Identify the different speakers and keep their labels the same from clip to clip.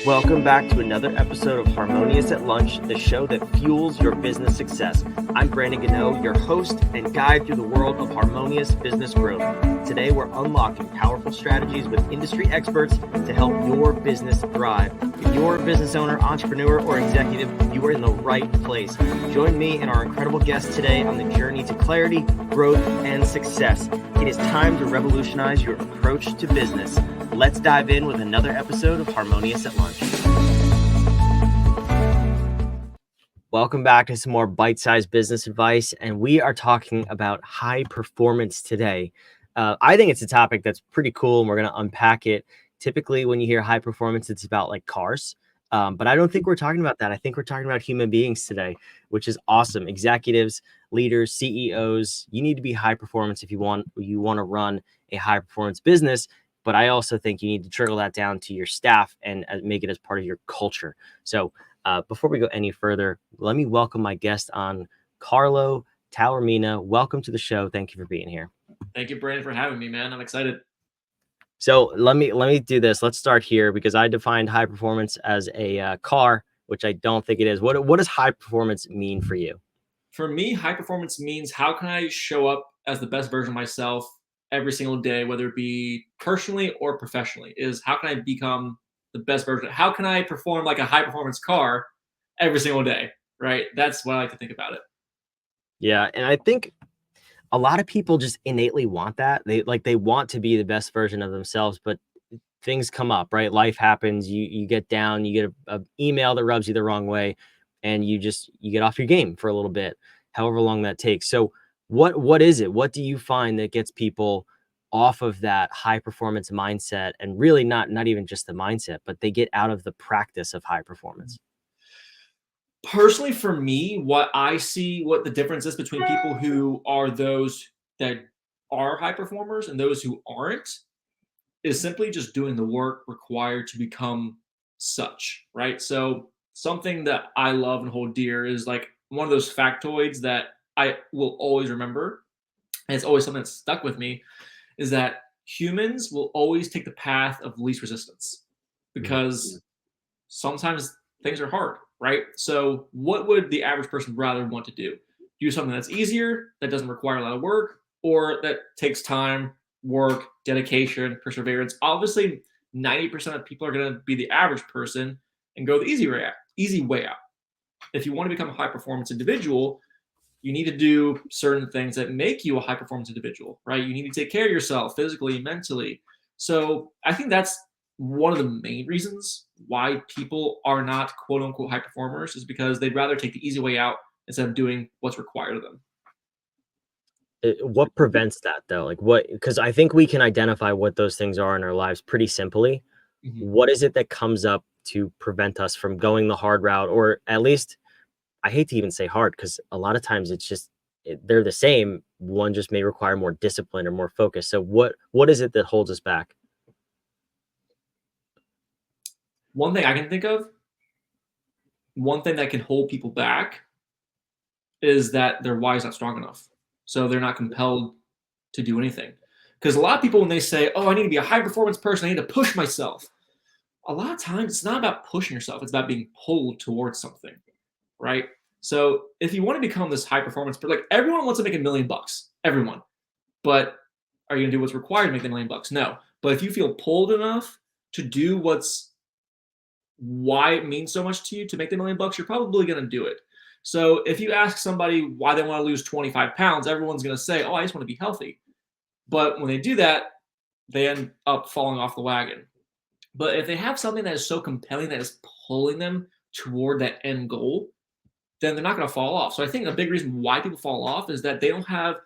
Speaker 1: Welcome back to another episode of Harmonious at Lunch, the show that fuels your business success. I'm Brandon Gano, your host and guide through the world of harmonious business growth. Today, we're unlocking powerful strategies with industry experts to help your business thrive. If you're a business owner, entrepreneur, or executive, you are in the right place. Join me and our incredible guest today on the journey to clarity, growth, and success. It is time to revolutionize your approach to business. Let's dive in with another episode of Harmonious at Lunch. Welcome back to some more bite-sized business advice, and we are talking about high performance today. I think it's a topic that's pretty cool, and we're going to unpack it. Typically, when you hear high performance, it's about like cars, but I don't think we're talking about that. I think we're talking about human beings today, which is awesome. Executives, leaders, CEOs, you need to be high performance if you want to run a high performance business. But I also think you need to trickle that down to your staff and make it as part of your culture. So before we go any further, let me welcome my guest on, Carlo Taormina. Welcome to the show. Thank you for being here.
Speaker 2: Thank you, Brandon, for having me, man. I'm excited.
Speaker 1: So let me do this. Let's start here because I defined high performance as a car, which I don't think it is. What does high performance mean for you?
Speaker 2: For me, high performance means how can I show up as the best version of myself every single day, whether it be personally or professionally, is how can I become the best version? How can I perform like a high performance car every single day, right? That's what I like to think about it.
Speaker 1: Yeah, and I think a lot of people just innately want that. They want to be the best version of themselves, but things come up, right? Life happens. You get down, you get a email that rubs you the wrong way, and you get off your game for a little bit, however long that takes. So what is it? What do you find that gets people off of that high performance mindset, and really not even just the mindset, but they get out of the practice of high performance?
Speaker 2: Personally, for me, what I see, what the difference is between people who are those that are high performers and those who aren't is simply just doing the work required to become such, right? So something that I love and hold dear is like one of those factoids that I will always remember, and it's always something that's stuck with me, is that humans will always take the path of least resistance because sometimes things are hard, right? So what would the average person rather want to do? Do something that's easier, that doesn't require a lot of work, or that takes time, work, dedication, perseverance? Obviously, 90% of people are going to be the average person and go the easy way out. Easy way out. If you want to become a high performance individual, you need to do certain things that make you a high performance individual, right? You need to take care of yourself physically, mentally. So I think that's one of the main reasons why people are not quote unquote high performers is because they'd rather take the easy way out instead of doing what's required of them.
Speaker 1: What prevents that though? Like what? Because I think we can identify what those things are in our lives pretty simply.
Speaker 2: Mhm.
Speaker 1: What is it that comes up to prevent us from going the hard route, or at least, I hate to even say hard because a lot of times it's just they're the same. One just may require more discipline or more focus. So what is it that holds us back?
Speaker 2: One thing I can think of, one thing that can hold people back is that their why is not strong enough. So they're not compelled to do anything. Because a lot of people, when they say, oh, I need to be a high performance person, I need to push myself, a lot of times it's not about pushing yourself, it's about being pulled towards something, right? So if you want to become this high performance, but like everyone wants to make $1 million, everyone. But are you gonna do what's required to make the $1 million? No. But if you feel pulled enough to do what's why it means so much to you to make the $1 million, you're probably gonna do it. So if you ask somebody why they want to lose 25 pounds, everyone's gonna say, oh, I just want to be healthy. But when they do that, they end up falling off the wagon. But if they have something that is so compelling that is pulling them toward that end goal, then they're not going to fall off. So I think a big reason why people fall off is that they don't have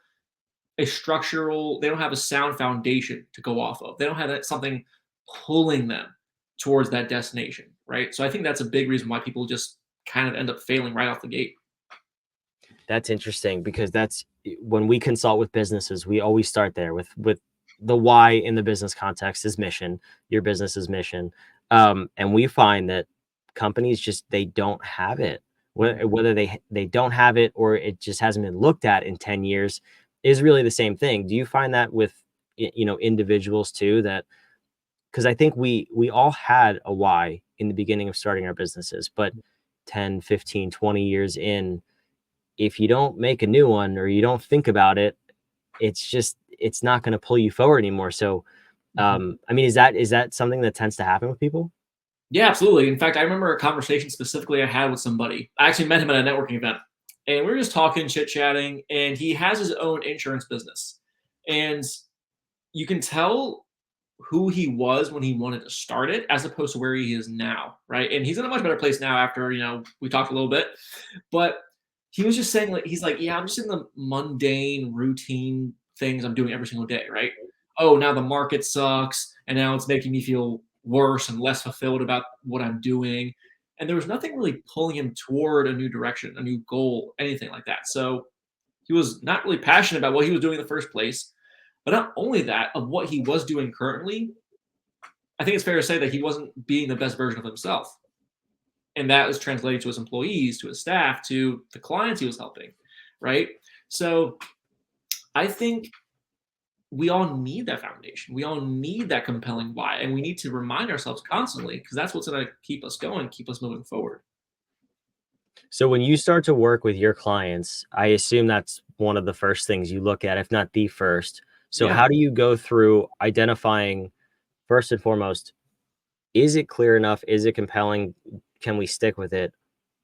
Speaker 2: they don't have a sound foundation to go off of. They don't have something pulling them towards that destination, right? So I think that's a big reason why people just kind of end up failing right off the gate.
Speaker 1: That's interesting because that's when we consult with businesses, we always start there with the why in the business context is mission, your business's mission. And we find that companies just they don't have it. Whether they don't have it or it just hasn't been looked at in 10 years is really the same thing. Do you find that with individuals too, that because I think we all had a why in the beginning of starting our businesses, but 10, 15, 20 years in, if you don't make a new one or you don't think about it, it's not going to pull you forward anymore. So,
Speaker 2: Mhm.
Speaker 1: I mean, is that something that tends to happen with people?
Speaker 2: Yeah, absolutely. In fact, I remember a conversation specifically I had with somebody. I actually met him at a networking event, and we were just talking, chit chatting, and he has his own insurance business. And you can tell who he was when he wanted to start it as opposed to where he is now, right? And he's in a much better place now after, we talked a little bit. But he was just saying, like, he's like, yeah, I'm just in the mundane routine things I'm doing every single day, right? Oh, now the market sucks, and now it's making me feel worse and less fulfilled about what I'm doing. And there was nothing really pulling him toward a new direction, a new goal, anything like that. So he was not really passionate about what he was doing in the first place. But not only that, of what he was doing currently, I think it's fair to say that he wasn't being the best version of himself. And that was translating to his employees, to his staff, to the clients he was helping, right? So I think we all need that foundation. We all need that compelling why. And we need to remind ourselves constantly because that's what's going to keep us going, keep us moving forward.
Speaker 1: So when you start to work with your clients, I assume that's one of the first things you look at, if not the first. So
Speaker 2: Yeah.
Speaker 1: how do you go through identifying, first and foremost, is it clear enough? Is it compelling? Can we stick with it?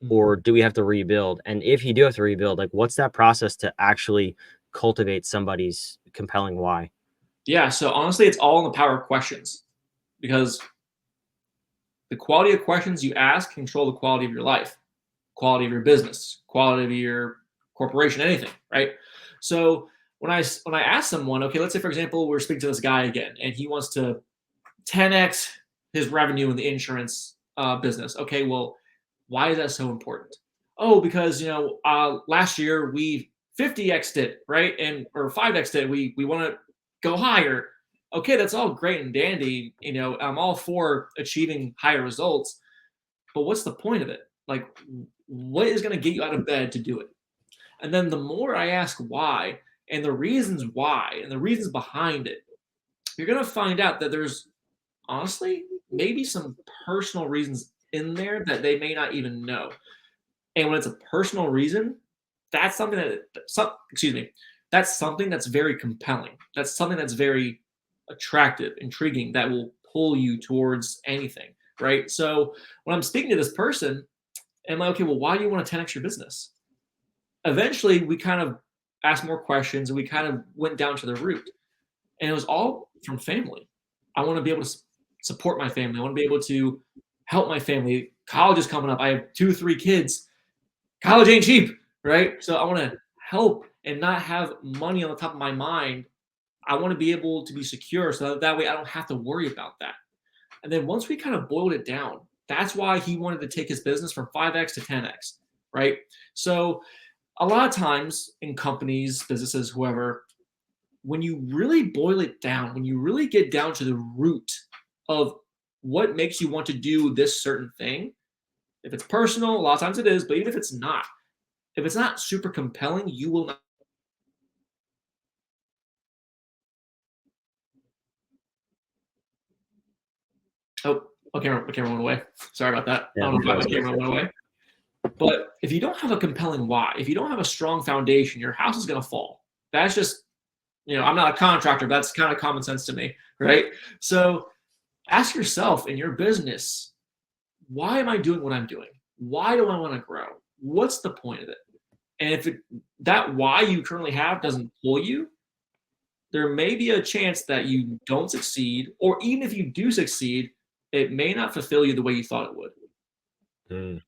Speaker 2: Mhm.
Speaker 1: Or do we have to rebuild? And if you do have to rebuild, like what's that process to actually cultivate somebody's compelling why?
Speaker 2: Yeah. So honestly, it's all in the power of questions because the quality of questions you ask control the quality of your life, quality of your business, quality of your corporation, anything, right? So when I ask someone, okay, let's say for example we're speaking to this guy again, and he wants to 10x his revenue in the insurance business. Okay, well, why is that so important? Oh, because last year we 50x'd it, right, and or 5x'd it. We want to go higher. Okay, that's all great and dandy. I'm all for achieving higher results, but what's the point of it? Like, what is going to get you out of bed to do it? And then the more I ask why and the reasons why and the reasons behind it, you're going to find out that there's honestly maybe some personal reasons in there that they may not even know. And when it's a personal reason, that's something excuse me, that's something that's very compelling. That's something that's very attractive, intriguing, that will pull you towards anything, right? So when I'm speaking to this person, I'm like, okay, well, why do you want to 10x your business? Eventually, we kind of asked more questions and we kind of went down to the root. And it was all from family. I want to be able to support my family. I want to be able to help my family. College is coming up. I have 2, 3 kids. College ain't cheap, right? So I want to help and not have money on the top of my mind. I want to be able to be secure so that way I don't have to worry about that. And then once we kind of boiled it down, that's why he wanted to take his business from 5x to 10x, right? So a lot of times in companies, businesses, whoever, when you really boil it down, when you really get down to the root of what makes you want to do this certain thing, if it's personal, a lot of times it is, but even if it's not super compelling, you will not. Oh, my camera went away. Sorry about that. I
Speaker 1: Yeah,
Speaker 2: don't know
Speaker 1: no
Speaker 2: why my
Speaker 1: worries.
Speaker 2: camera went away. But if you don't have a compelling why, if you don't have a strong foundation, your house is going to fall. That's just, I'm not a contractor. That's kind of common sense to me, right? So ask yourself in your business, why am I doing what I'm doing? Why do I want to grow? What's the point of it? And if that why you currently have doesn't pull you, there may be a chance that you don't succeed, or even if you do succeed, it may not fulfill you the way you thought it would.
Speaker 1: Mm.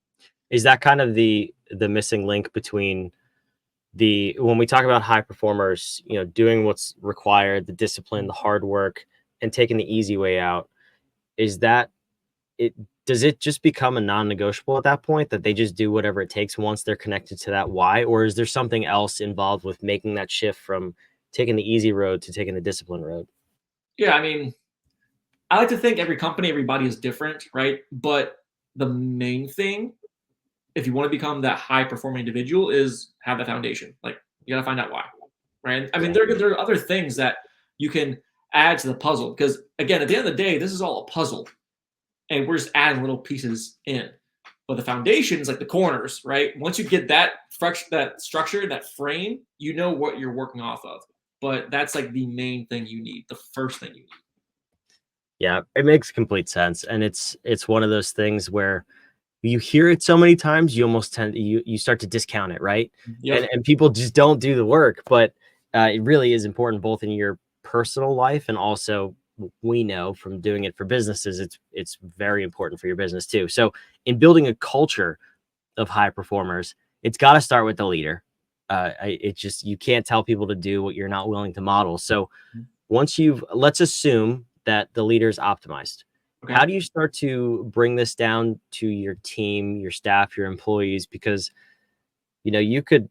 Speaker 1: Is that kind of the missing link between the when we talk about high performers, doing what's required, the discipline, the hard work, and taking the easy way out? Is that it? Does it just become a non-negotiable at that point that they just do whatever it takes once they're connected to that why, or is there something else involved with making that shift from taking the easy road to taking the discipline road?
Speaker 2: Yeah, I mean, I like to think every company, everybody is different, right? But the main thing, if you want to become that high performing individual, is have that foundation. Like you got to find out why, right? I mean,
Speaker 1: Yeah.
Speaker 2: there are other things that you can add to the puzzle because again, at the end of the day, this is all a puzzle. and we're just adding little pieces in. But the foundation is like the corners, right? Once you get that structure, that frame, you know what you're working off of. But that's like the main thing you need, the first thing you need.
Speaker 1: Yeah, it makes complete sense, and it's one of those things where you hear it so many times, you almost you start to discount it, right?
Speaker 2: Yep.
Speaker 1: And people just don't do the work, but it really is important both in your personal life and also we know from doing it for businesses, it's very important for your business too. So in building a culture of high performers, it's got to start with the leader. It just you can't tell people to do what you're not willing to model. So once let's assume that the leader is optimized.
Speaker 2: Okay.
Speaker 1: How do you start to bring this down to your team, your staff, your employees? Because you could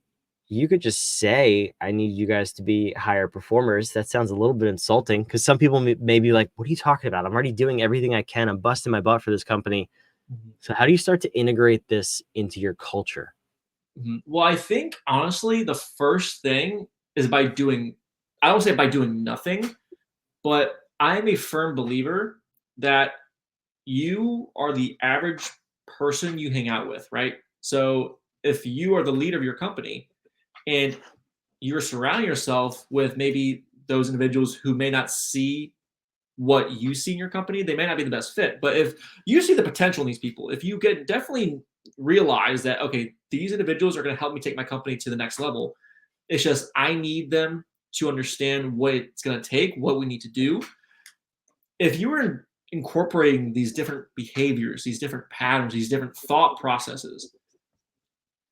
Speaker 1: just say, "I need you guys to be higher performers." That sounds a little bit insulting because some people may be like, "What are you talking about? I'm already doing everything I can. I'm busting my butt for this company."
Speaker 2: Mhm.
Speaker 1: So how do you start to integrate this into your culture?
Speaker 2: Well, I think honestly, the first thing is by doing, I don't say by doing nothing, but I'm a firm believer that you are the average person you hang out with, right? So if you are the leader of your company and you're surrounding yourself with maybe those individuals who may not see what you see in your company, they may not be the best fit. But if you see the potential in these people, if you get definitely realize that, okay, these individuals are going to help me take my company to the next level. It's just I need them to understand what it's going to take, what we need to do. If you were incorporating these different behaviors, these different patterns, these different thought processes,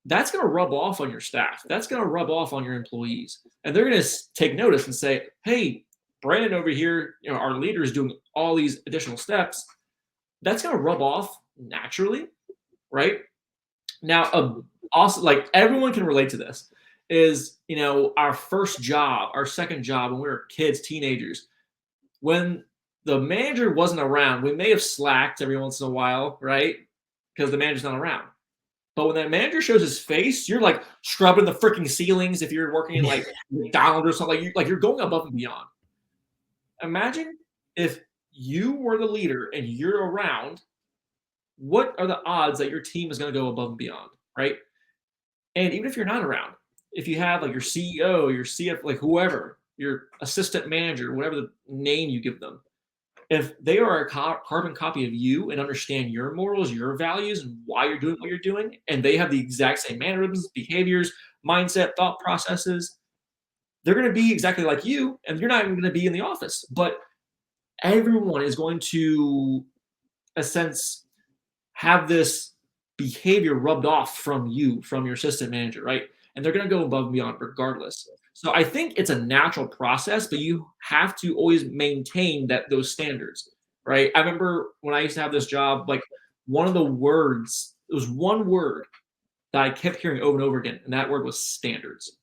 Speaker 2: that's going to rub off on your staff. That's going to rub off on your employees. And they're going to take notice and say, hey, Brandon over here, our leader is doing all these additional steps. That's going to rub off naturally, right? Now, also, like everyone can relate to this, is our first job, our second job when we were kids, teenagers, when the manager wasn't around, we may have slacked every once in a while, right? Because the manager's not around. But when that manager shows his face, you're like scrubbing the freaking ceilings if you're working in like McDonald's or something. Like you're going above and beyond. Imagine if you were the leader and you're around, what are the odds that your team is going to go above and beyond, right? And even if you're not around, if you have like your CEO, your CF, like whoever, your assistant manager, whatever the name you give them, if they are a carbon copy of you and understand your morals, your values, and why you're doing what you're doing, and they have the exact same mannerisms, behaviors, mindset, thought processes, they're going to be exactly like you, and you're not even going to be in the office. But everyone is going to, a sense, have this behavior rubbed off from you, from your assistant manager, right? And they're going to go above and beyond regardless. So I think it's a natural process, but you have to always maintain those standards, right? I remember when I used to have this job, like one of the words, it was one word that I kept hearing over and over again, and that word was standards.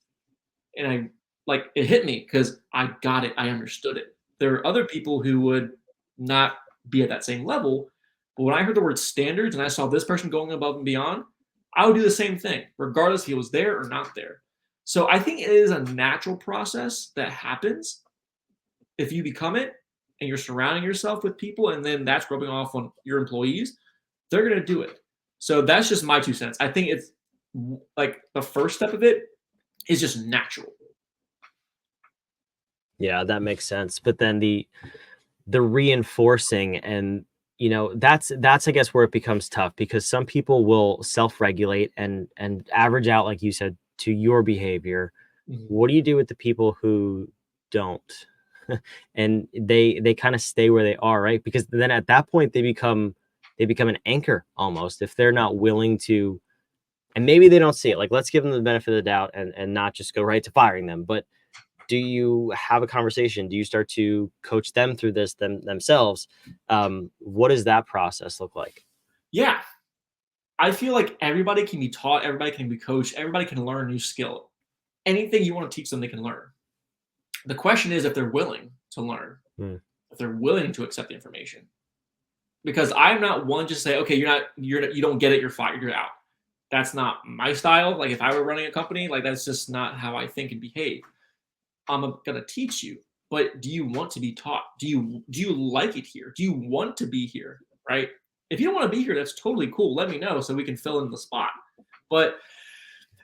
Speaker 2: And I like it hit me because I got it, I understood it. There are other people who would not be at that same level, but when I heard the word standards and I saw this person going above and beyond, I would do the same thing, regardless if he was there or not there. So I think it is a natural process that happens if you become it and you're surrounding yourself with people, and then that's rubbing off on your employees, they're going to do it. So that's just my 2 cents. I think it's like the first step of it is just natural.
Speaker 1: Yeah, that makes sense. But then the reinforcing and that's I guess where it becomes tough because some people will self-regulate and average out like you said to your behavior.
Speaker 2: Mhm.
Speaker 1: What do you do with the people who don't? And they kind of stay where they are, right? Because then at that point they become an anchor almost if they're not willing to, and maybe they don't see it. Like let's give them the benefit of the doubt and not just go right to firing them. But do you have a conversation? Do you start to coach them through this themselves? What does that process look like?
Speaker 2: Yeah, I feel like everybody can be taught, everybody can be coached, everybody can learn a new skill. Anything you want to teach them, they can learn. The question is if they're willing to learn,
Speaker 1: Hmm.
Speaker 2: if they're willing to accept the information. Because I'm not one to say, okay, you don't get it, you're fired, you're out. That's not my style. Like if I were running a company, like that's just not how I think and behave. I'm gonna teach you, but do you want to be taught? Do you like it here? Do you want to be here? Right? If you don't want to be here, that's totally cool. Let me know so we can fill in the spot. But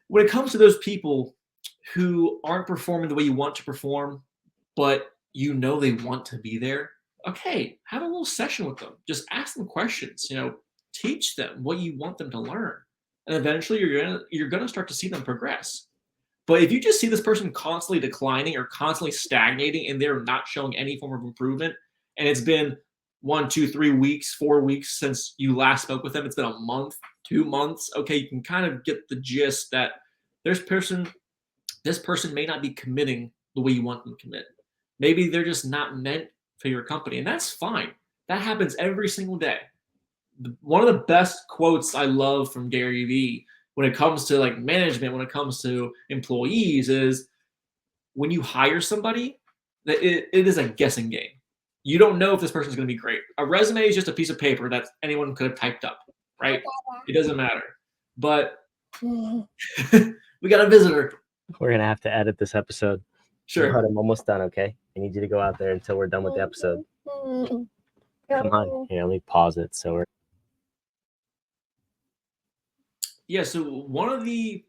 Speaker 2: when it comes to those people who aren't performing the way you want to perform, but you know they want to be there, okay, have a little session with them. Just ask them questions, teach them what you want them to learn. And eventually you're gonna start to see them progress. But if you just see this person constantly declining or constantly stagnating and they're not showing any form of improvement, and it's been 1, 2, 3 weeks, 4 weeks since you last spoke with them, it's been a month, 2 months, okay, you can kind of get the gist that this person this person may not be committing the way you want them to commit. Maybe they're just not meant for your company, and that's fine. That happens every single day. One of the best quotes I love from Gary Vee when it comes to like management, when it comes to employees, is when you hire somebody, that it is a guessing game. You don't know if this person's going to be great. A resume is just a piece of paper that anyone could have typed up, right? It doesn't matter. But we got a visitor.
Speaker 1: We're gonna have to edit this episode.
Speaker 2: Sure.
Speaker 1: But I'm almost done. Okay, I need you to go out there until we're done with the episode. Come on, here. Let me pause it. So we're
Speaker 2: Yeah. So one of the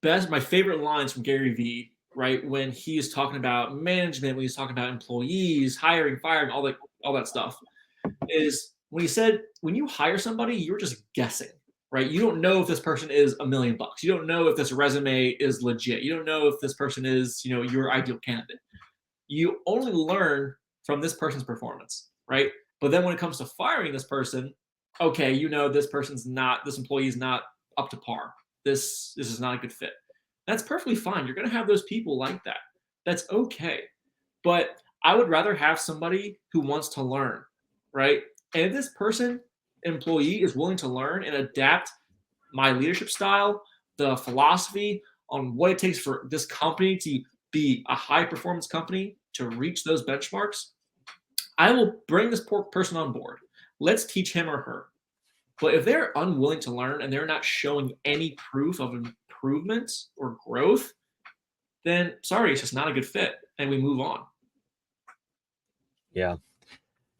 Speaker 2: my favorite lines from Gary Vee, right, when he is talking about management, when he's talking about employees, hiring, firing, all that stuff, is when he said, when you hire somebody, you're just guessing, right? You don't know if this person is $1 million. You don't know if this resume is legit. You don't know if this person is, your ideal candidate. You only learn from this person's performance, right? But then when it comes to firing this person, okay, this employee is not up to par. This is not a good fit. That's perfectly fine. You're going to have those people like that. That's okay. But I would rather have somebody who wants to learn, right? And if this employee is willing to learn and adapt my leadership style, the philosophy on what it takes for this company to be a high performance company to reach those benchmarks, I will bring this poor person on board. Let's teach him or her. But if they're unwilling to learn and they're not showing any proof of improvement or growth, then sorry, it's just not a good fit, and we move on.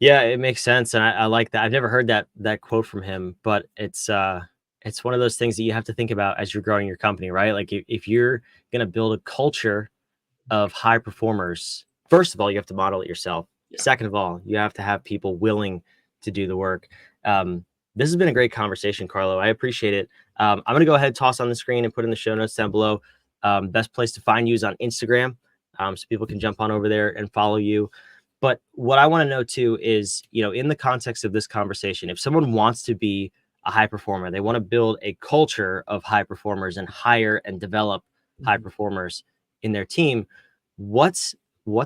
Speaker 1: yeah, it makes sense, and I like that. I've never heard that quote from him, but it's one of those things that you have to think about as you're growing your company, right? Like if you're gonna build a culture of high performers, first of all, you have to model it yourself.
Speaker 2: Yeah.
Speaker 1: Second of all, you have to have people willing to do the work. This has been a great conversation, Carlo. I appreciate it. I'm going to go ahead and toss on the screen and put in the show notes down below. Best place to find you is on Instagram, so people can jump on over there and follow you. But what I want to know too is, in the context of this conversation, if someone wants to be a high performer, they want to build a culture of high performers and hire and develop high performers in their team, what's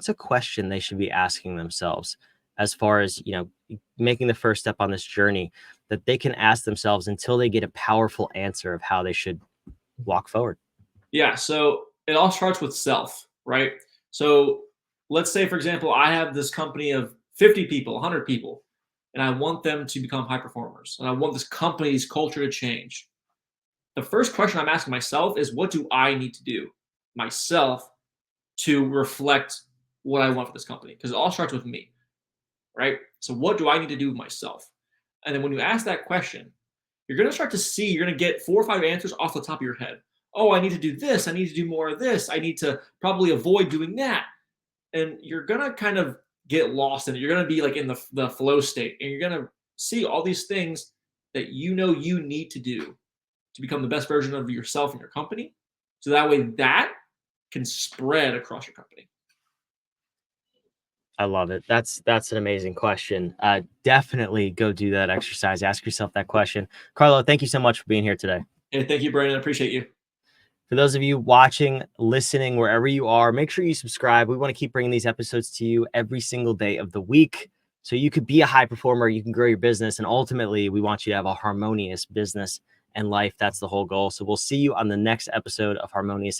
Speaker 1: a question they should be asking themselves as far as, making the first step on this journey that they can ask themselves until they get a powerful answer of how they should walk forward?
Speaker 2: Yeah, so it all starts with self, right? So let's say, for example, I have this company of 50 people, 100 people, and I want them to become high performers, and I want this company's culture to change. The first question I'm asking myself is, what do I need to do myself to reflect what I want for this company? Because it all starts with me, right? So what do I need to do myself? And then when you ask that question, you're going to start to see, you're going to get 4 or 5 answers off the top of your head. Oh, I need to do this. I need to do more of this. I need to probably avoid doing that. And you're going to kind of get lost in it. You're going to be like in the flow state, and you're going to see all these things that you need to do to become the best version of yourself and your company. So that way that can spread across your company.
Speaker 1: I love it. That's an amazing question. Definitely go do that exercise. Ask yourself that question. Carlo, thank you so much for being here today.
Speaker 2: Hey, thank you, Brandon. I appreciate you.
Speaker 1: For those of you watching, listening, wherever you are, make sure you subscribe. We want to keep bringing these episodes to you every single day of the week so you could be a high performer, you can grow your business, and ultimately, we want you to have a harmonious business and life. That's the whole goal. So we'll see you on the next episode of Harmonious.